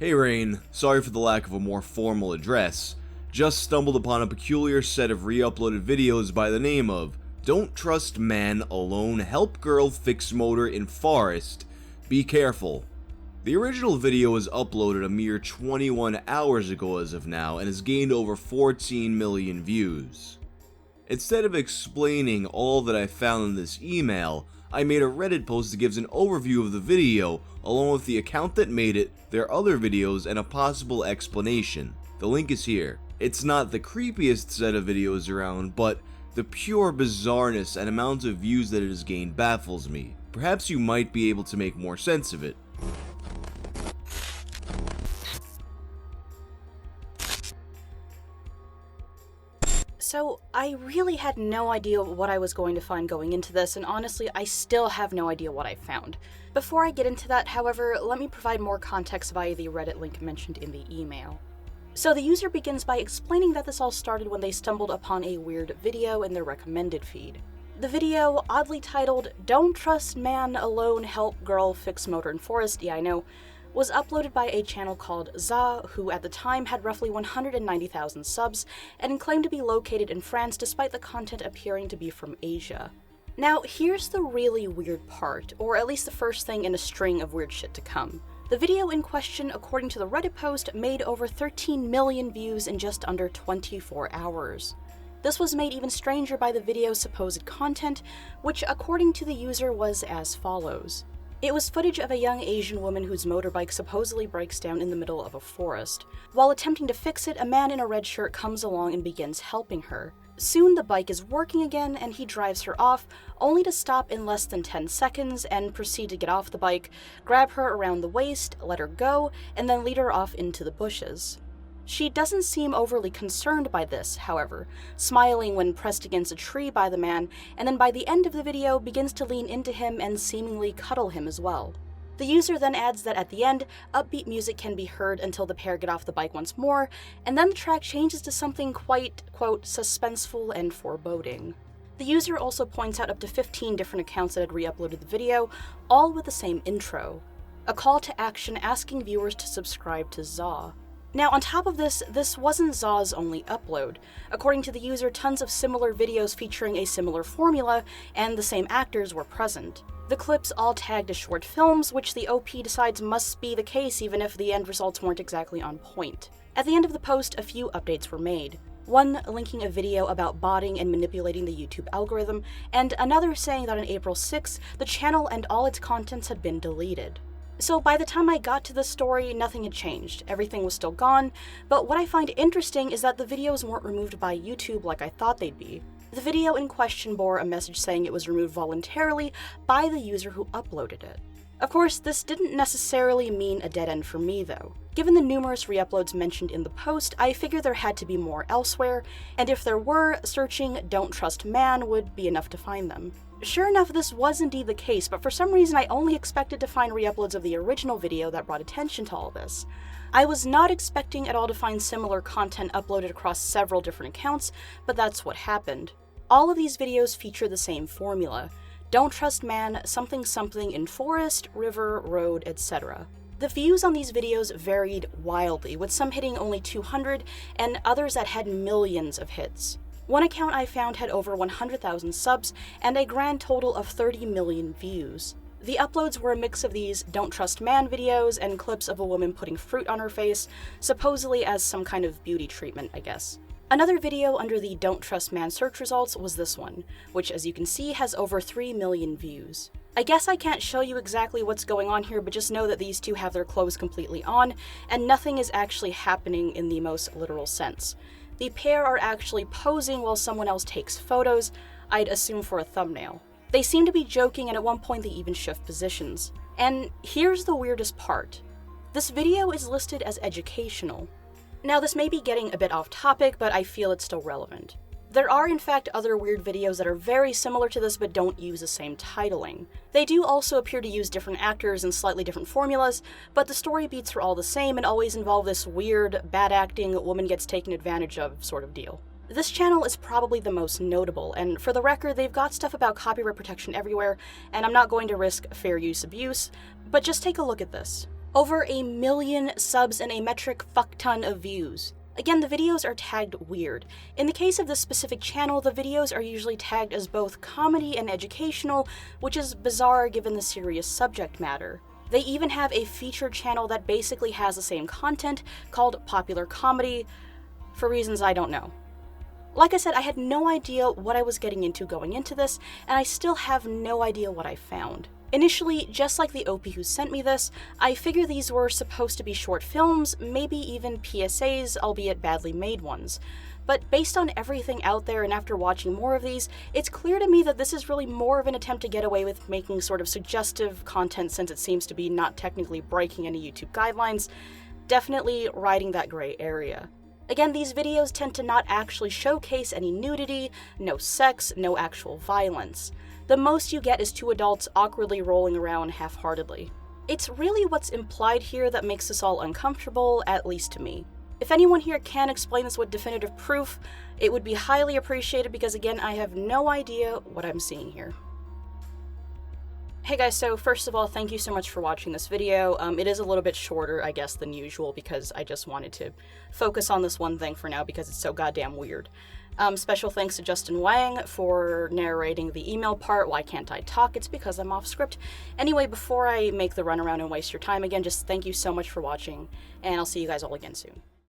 Hey Rain, sorry for the lack of a more formal address. Just stumbled upon a peculiar set of re-uploaded videos by the name of Don't Trust Man Alone Help Girl Fix Motor in Forest. Be careful. The original video was uploaded a mere 21 hours ago as of now and has gained over 14 million views. Instead of explaining all that I found in this email, I made a Reddit post that gives an overview of the video, along with the account that made it, their other videos, and a possible explanation. The link is here. It's not the creepiest set of videos around, but the pure bizarreness and amount of views that it has gained baffles me. Perhaps you might be able to make more sense of it. So, I really had no idea what I was going to find going into this, and honestly, I still have no idea what I found. Before I get into that, however, let me provide more context via the Reddit link mentioned in the email. So the user begins by explaining that this all started when they stumbled upon a weird video in their recommended feed. The video, oddly titled, Don't Trust Man Alone Help Girl Fix Motor in Forest, yeah I know, was uploaded by a channel called Za, who at the time had roughly 190,000 subs, and claimed to be located in France despite the content appearing to be from Asia. Now, here's the really weird part, or at least the first thing in a string of weird shit to come. The video in question, according to the Reddit post, made over 13 million views in just under 24 hours. This was made even stranger by the video's supposed content, which according to the user was as follows. It was footage of a young Asian woman whose motorbike supposedly breaks down in the middle of a forest. While attempting to fix it, a man in a red shirt comes along and begins helping her. Soon the bike is working again and he drives her off, only to stop in less than 10 seconds and proceed to get off the bike, grab her around the waist, let her go, and then lead her off into the bushes. She doesn't seem overly concerned by this, however, smiling when pressed against a tree by the man, and then by the end of the video begins to lean into him and seemingly cuddle him as well. The user then adds that at the end, upbeat music can be heard until the pair get off the bike once more, and then the track changes to something quite, quote, suspenseful and foreboding. The user also points out up to 15 different accounts that had re-uploaded the video, all with the same intro. A call to action asking viewers to subscribe to Za. Now, on top of this wasn't Za's only upload. According to the user, tons of similar videos featuring a similar formula and the same actors were present. The clips all tagged as short films, which the OP decides must be the case even if the end results weren't exactly on point. At the end of the post, a few updates were made. One linking a video about botting and manipulating the YouTube algorithm, and another saying that on April 6th, the channel and all its contents had been deleted. So by the time I got to this story, nothing had changed. Everything was still gone, but what I find interesting is that the videos weren't removed by YouTube like I thought they'd be. The video in question bore a message saying it was removed voluntarily by the user who uploaded it. Of course, this didn't necessarily mean a dead end for me though. Given the numerous re-uploads mentioned in the post, I figured there had to be more elsewhere, and if there were, searching Don't Trust Man would be enough to find them. Sure enough, this was indeed the case, but for some reason I only expected to find re-uploads of the original video that brought attention to all this. I was not expecting at all to find similar content uploaded across several different accounts, but that's what happened. All of these videos feature the same formula. Don't trust man, something something in forest, river, road, etc. The views on these videos varied wildly, with some hitting only 200 and others that had millions of hits. One account I found had over 100,000 subs and a grand total of 30 million views. The uploads were a mix of these Don't Trust Man videos and clips of a woman putting fruit on her face, supposedly as some kind of beauty treatment, I guess. Another video under the Don't Trust Man search results was this one, which as you can see has over 3 million views. I guess I can't show you exactly what's going on here, but just know that these two have their clothes completely on, and nothing is actually happening in the most literal sense. The pair are actually posing while someone else takes photos, I'd assume for a thumbnail. They seem to be joking, and at one point they even shift positions. And here's the weirdest part. This video is listed as educational. Now this may be getting a bit off topic, but I feel it's still relevant. There are in fact other weird videos that are very similar to this but don't use the same titling. They do also appear to use different actors and slightly different formulas, but the story beats are all the same and always involve this weird, bad acting, woman gets taken advantage of sort of deal. This channel is probably the most notable, and for the record, they've got stuff about copyright protection everywhere, and I'm not going to risk fair use abuse, but just take a look at this. Over 1 million subs and a metric fuckton of views. Again, the videos are tagged weird. In the case of this specific channel, the videos are usually tagged as both comedy and educational, which is bizarre given the serious subject matter. They even have a featured channel that basically has the same content, called Popular Comedy, for reasons I don't know. Like I said, I had no idea what I was getting into going into this, and I still have no idea what I found. Initially, just like the OP who sent me this, I figured these were supposed to be short films, maybe even PSAs, albeit badly made ones. But based on everything out there and after watching more of these, it's clear to me that this is really more of an attempt to get away with making sort of suggestive content since it seems to be not technically breaking any YouTube guidelines, definitely riding that gray area. Again, these videos tend to not actually showcase any nudity, no sex, no actual violence. The most you get is two adults awkwardly rolling around half-heartedly. It's really what's implied here that makes this all uncomfortable, at least to me. If anyone here can explain this with definitive proof, it would be highly appreciated because again, I have no idea what I'm seeing here. Hey guys, so first of all, thank you so much for watching this video. It is a little bit shorter, I guess, than usual because I just wanted to focus on this one thing for now because it's so goddamn weird. Special thanks to Justin Wang for narrating the email part. Why can't I talk? It's because I'm off script. Anyway, before I make the runaround and waste your time again, just thank you so much for watching, and I'll see you guys all again soon.